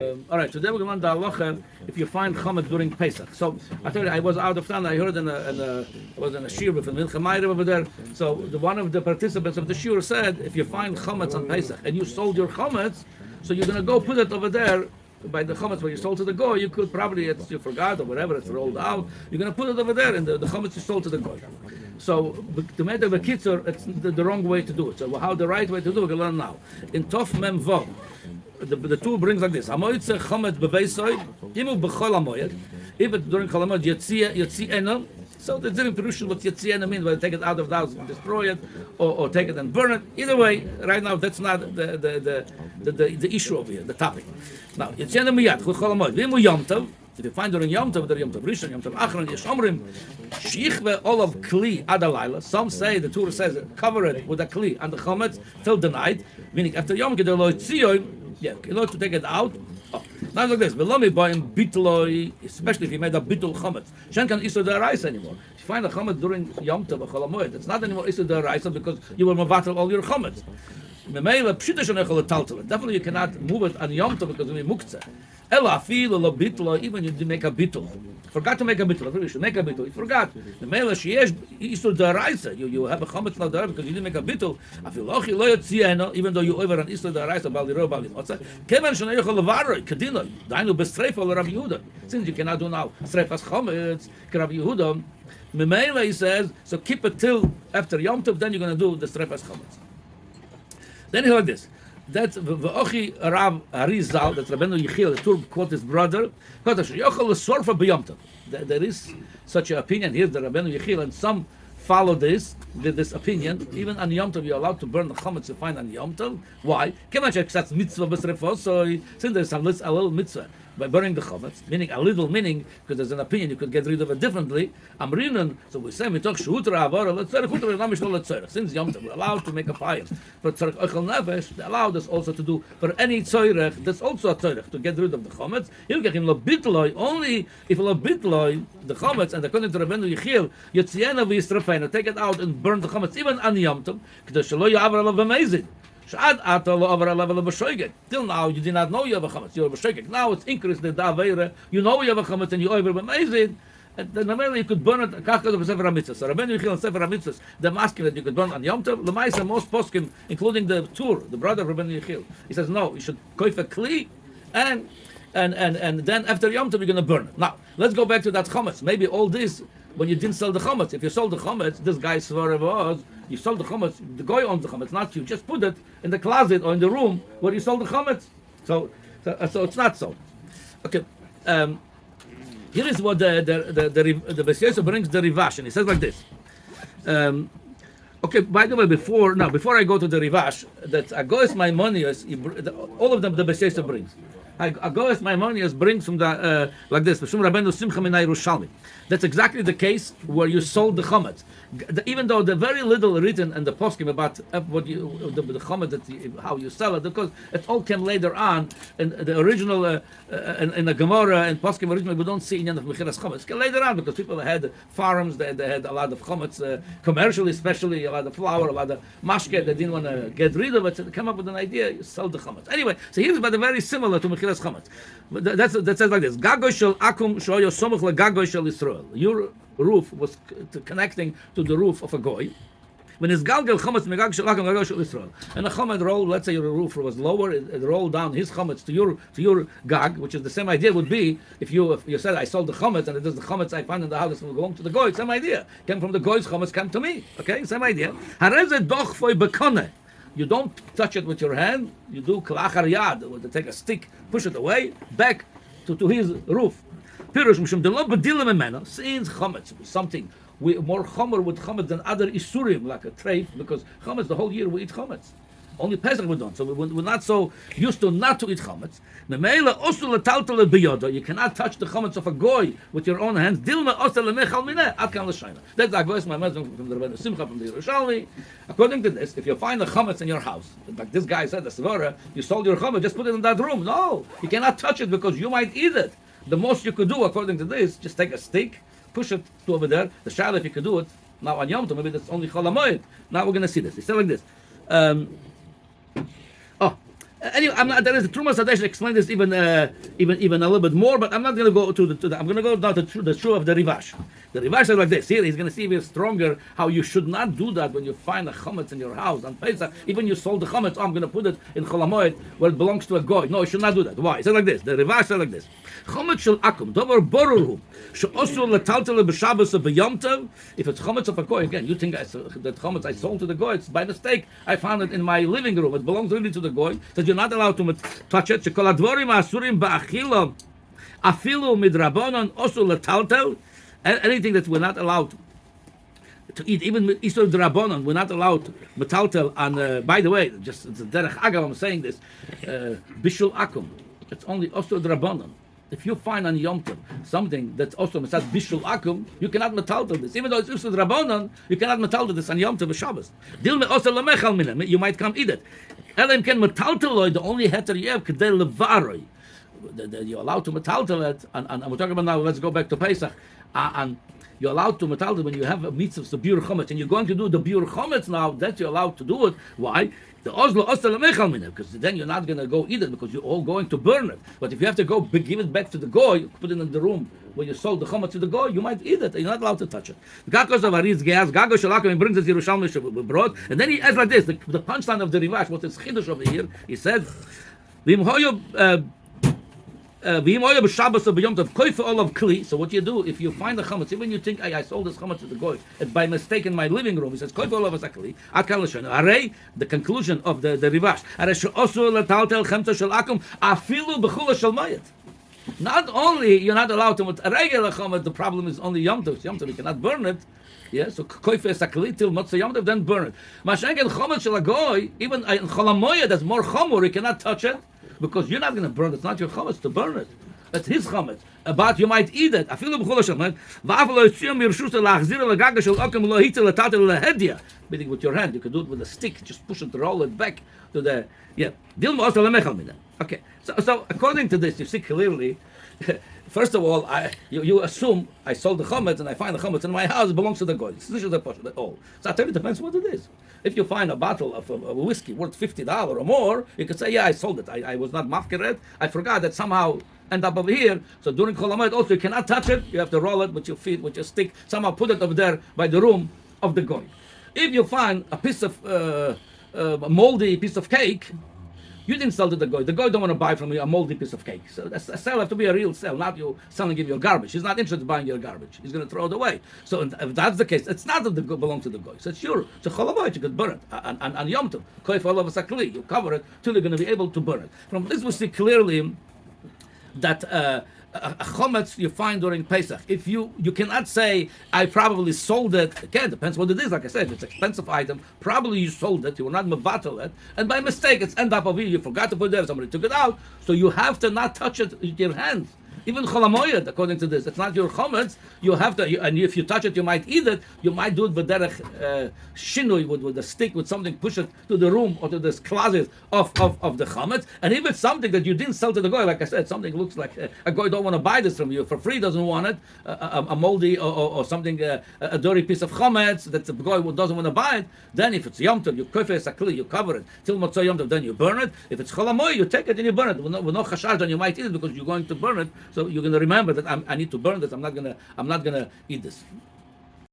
All right, today we're going to learn the halacha if you find chomets during Pesach. So I told you I was out of town. I heard I was in a shiur with Milcha Meir over there. So one of the participants of the shiur said, if you find chomets on Pesach and you sold your chomets, so you're going to go put it over there by the chomets where you sold to the goy. You could probably you forgot or whatever, it's rolled out. You're going to put it over there, and the chomets you sold to the goy. So to make the kitzur, it's the wrong way to do it. So how the right way to do it, we're going to learn now. In Tov Mem Vav. The two brings like this. If it's during Chol HaMoed, Yetzi'ena. So the different Perusha what Yetzi'ena means, whether take it out of the house and destroy it, or take it and burn it. Either way, right now that's not the issue over here, the topic. Now, Yetzi'ena miyad, Chol HaMoed. V'im Yom Tov, if you find during Yom Tov, Yom Tov Rishon, Yom Tov Achron, Yesh Omrim, Shichve olav Kli ad alayla. Some say, the Torah says, cover it with a Kli and the chomets till the night, meaning after Yom Kippur, lo Tzion. Yeah, in order to take it out. Oh. Now like this, especially if you made a bitul chometz. Shen can iso deraisa anymore. If you find a chometz during Yom Tov or Chol HaMoed, it's not anymore iso deraisa because you will mevatel all your chometz. Definitely you cannot move it on Yom Tov because of muktzeh. Even you make a bitul. Forgot to make a bitul. You should make a bitul. You forgot. The mele sheyesh isur deraisa. You have a chometz now there because you didn't make a bitul. Even though you over an isur deraisa baliro balimotza. Kevan shana yochel levaroi kadino. Dainu bestreifa l'Rav Yehuda. Since you cannot do now streifas chometz k'Rav Yehuda. Memela he says so keep it till after Yom Tov. Then you're going to do the streifas chometz. Then he heard this. That's V'ochi Rav Arizal, that's Rabbeinu Yechiel, the Turb quote his brother. There is such an opinion here, the Rabbeinu Yechiel, and some follow this opinion. Even on Yom Tov, you're allowed to burn the chomets you find on Yom Tov. Why? So since there's a little mitzvah by burning the chomets, meaning a little, meaning because there's an opinion you could get rid of it differently. Amrinan, so we say we talk shutra avara letzerich, since Yom Tov we're allowed to make a fire. But tzarich oichel nefesh, they allowed us also to do for any tzorech. That's also a tzorech to get rid of the chomets. Hilkachim lo bitloi, only if lo bitloi the chomets, and according to Rabbeinu Yechiel, yotziena v'yisrafeina, take it out and burn the chomets even on Yom Tov, because shelo yavar alav v'meizid. Till now, you did not know you have a chametz. You have a shekek. Now it's increased the daveira. You know you have a chametz and you over b'meizid. And then you could burn it. Kachka of Sefer HaMitzvahs. So Rabbeinu Yechiel and Sefer HaMitzvahs, they're asking that you could burn on Yom Tov. L'maisa, most poskim, including the Tur, the brother of Rabbeinu Yechiel, he says no. You should koif a kli, and then after Yom Tov you're going to burn it. Now let's go back to that chametz. Maybe all this when you didn't sell the chametz. If you sold the chametz, this guy's svara was. You sold the chametz, the guy owns the chametz, not you. Just put it in the closet or in the room where you sold the chametz. So it's not so. Okay, here is what the Beis Yosef brings the Rivash, and he says like this. Okay, by the way, before I go to the Rivash, that Agoes Maimonides, all of them the Beis Yosef brings. Agoes Maimonides brings from the like this. That's exactly the case where you sold the chametz. Even though the very little written in the poskim about what the chametz, how you sell it, because it all came later on in the original in the Gemara and poskim originally we don't see in of mechiras chametz. It came later on because people had farms, they had a lot of chametz, commercially especially, a lot of flour, a lot of mashke. They didn't want to get rid of it, so they came up with an idea: you sell the chametz. Anyway, so here's about very similar to mechiras chametz. That says like this: Gagoy shel akum shoyo somuch legagoy shel Yisrael. Your roof was connecting to the roof of a goy. When it's galgal chametz megag shel akum gagoy shel Yisrael, and a chametz roll, let's say your roof was lower, it rolled down his chametz to your gag, which is the same idea would be if you said I sold the chametz and it is the chametz I found in the house will belong to the goy. Same idea. Came from the goy's chametz, came to me. Okay, same idea. Hareze doch foy bekone. You don't touch it with your hand. You do klachar yad. They take a stick, push it away, back to his roof. Pirush mishum de lo bedilim emena. Since chametz was something we more chomer with chametz than other isurim like a treif, because chametz the whole year we eat chametz. Only Pesach we don't, so we're not so used to not to eat chametz. Memela osul letaltel beyoda. You cannot touch the chametz of a goy with your own hands. Dilma osel lemechal mineh atkam l'shayna. That's the advice my mother from the Rebbeinu Simcha from the Yerushalmi. According to this, if you find a chametz in your house, like this guy said, the svara, you sold your chametz, just put it in that room. No, you cannot touch it because you might eat it. The most you could do, according to this, just take a stick, push it to over there. The shal, if you could do it, now on Yom Tov, maybe that's only Chol HaMoed. Now we're going to see this. He said like this. Anyway, I'm not. There is a Trumas Hadesh explain this even a little bit more, but I'm not going to go to the. I'm going to go down to the true of the Rivash. The Rivash says like this. Here, he's going to see even stronger how you should not do that when you find a chomets in your house on Pesach. Even you sold the chomets, I'm going to put it in Cholamoid where it belongs to a goy. No, you should not do that. Why? He says like this. The Rivash says like this. Chomets shel akum dover borurhu she'osu letaltel b'Shabbos b'Yom Tov. If it's chomets of a goy, again, you think that chomets I sold to the goy, it's by mistake. I found it in my living room. It belongs really to the goy. So you're not allowed to touch it. Shekol advorim asurim ba'achilo afilu midrabanon osu letaltel. Anything that we're not allowed to eat, even Isur Drabonon, we're not allowed to metaltel. And by the way, just it's a derech agav, I'm saying this, bishul akum. It's only Osur Drabonon. If you find on Yom Tov something that's also Masad Bishul Akum, you cannot metaltel this. Even though it's Usud Rabbanon, you cannot metaltel this on Yom Tov Shabbos. Dilme also lamechal minim. You might come eat it. Elam can metalteloi, the only heter you have, kedei levaroi. You're allowed to metaltel it, and we're talking about now, let's go back to Pesach. And you're allowed to metaltel when you have a mitzvah, the biur chomets, and you're going to do the biur chomets now, that you're allowed to do it. Why? The Oslo Osel Mechal Mineh, because then you're not going to go eat it because you're all going to burn it. But if you have to go give it back to the goy, put it in the room where you sold the chomets to the goy, you might eat it. You're not allowed to touch it. Gagos of Ariz Geaz, Gagos Shalakim, he brings us Yerushalmi brought, and then he adds like this: the punchline of the Rivash, what is chiddush over here? He said, so what you do if you find the chametz, even you think I sold this chametz to the goy by mistake in my living room, he says the conclusion of the Rivash. Not only you're not allowed to a regular chametz, the problem is only Yom Tov. Yom Tov you cannot burn it. Yeah, so koife sakli till motzei Yom Tov, then burn it. Mashenken chametz shel goy, even in cholamoyed, that's more chomor. You cannot touch it. Because you're not going to burn it. It's not your chametz to burn it. It's his chametz. But you might eat it. Meaning with your hand. You can do it with a stick. Just push it, roll it back to the... Yeah. Okay. So according to this, you see clearly... First of all, you assume I sold the chametz and I find the chametz in my house, it belongs to the goy. This is the portion. So I tell you, it depends what it is. If you find a bottle of whiskey worth $50 or more, you can say, yeah, I sold it. I was not mafkeret. I forgot that somehow end up over here. So during Cholamoid also you cannot touch it. You have to roll it with your feet, with your stick. Somehow put it over there by the room of the goy. If you find a piece of a moldy piece of cake, you didn't sell to the goy. The goy don't want to buy from you a moldy piece of cake. So a sale has to be a real sale, not you selling him your garbage. He's not interested in buying your garbage. He's going to throw it away. So if that's the case, it's not that the goy belongs to the goy. So it's sure. So cholamoid, you could burn it. And Yom Tov, koif all of a sakli, you cover it till you're going to be able to burn it. From this we see clearly that a chomets you find during Pesach. If you cannot say I probably sold it. Again, depends what it is. Like I said, if it's an expensive item, probably you sold it. You were not mevatel it, and by mistake it's end up over you. You forgot to put it there. Somebody took it out, so you have to not touch it with your hands. Even cholamoyed, according to this, it's not your chomets. You have to, and if you touch it, you might eat it. You might do it with derech shinui, with a stick, with something, push it to the room or to this closet of the chomets. And if it's something that you didn't sell to the goy, like I said, something looks like a goy don't want to buy this from you for free, doesn't want it, a moldy or something, a dirty piece of chomets that the goy doesn't want to buy it. Then if it's Yom Tov, you kofe sakli, you cover it till motzei Yom Tov, then you burn it. If it's cholamoy, you take it and you burn it. With no chashash, then you might eat it because you're going to burn it. So you're going to remember that I need to burn this. I'm not going to eat this.